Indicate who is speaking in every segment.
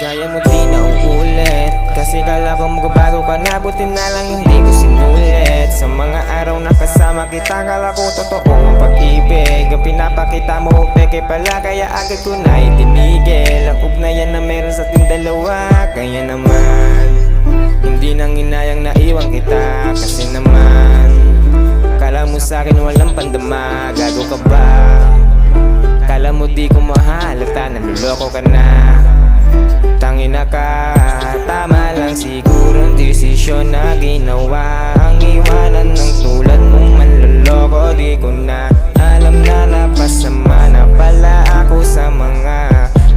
Speaker 1: Kaya mo di na uulit, kasi kala ko magbabago ka na, buti na lang hindi ko sinulit. Sa mga araw na kasama kita, kala ko totoo ang pag-ibig. Ang pinapakita mo peke pala, kaya agad ko na itinigil ang ugnayan na meron sa ating dalawa. Kaya naman, hindi nang inayang naiwan kita, kasi naman kala mo sa'kin walang pandama. Gago ka ba? Kala mo di ko mahalata, naluloko ka na. Tangina ka, tama lang siguro ang desisyon na ginawa. Ang iwanan ng tulad mong manloloko, di ko na alam na napasama na pala ako sa mga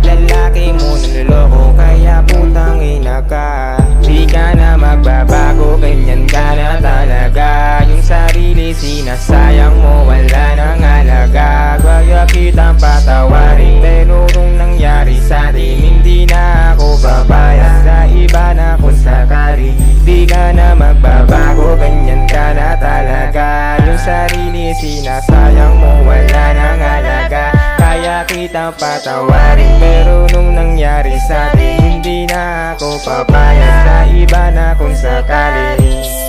Speaker 1: lalaki mo naloloko. Kaya putang ina ka, di ka na magbabago, ganyan ka na talaga. Yung sarili sinasayang mo, wala nang halaga. Kaya kitang patawarin, pero nung nangyari sa'tin, hindi na ako babayad sa iba na kung sakali. Di ka na magbabago, ganyan ka na talaga. Yung sarili sinasayang mo, wala nang halaga. Kaya kitang patawarin, pero nung nangyari sa'tin, hindi na ako papayag sa iba na kung sakali.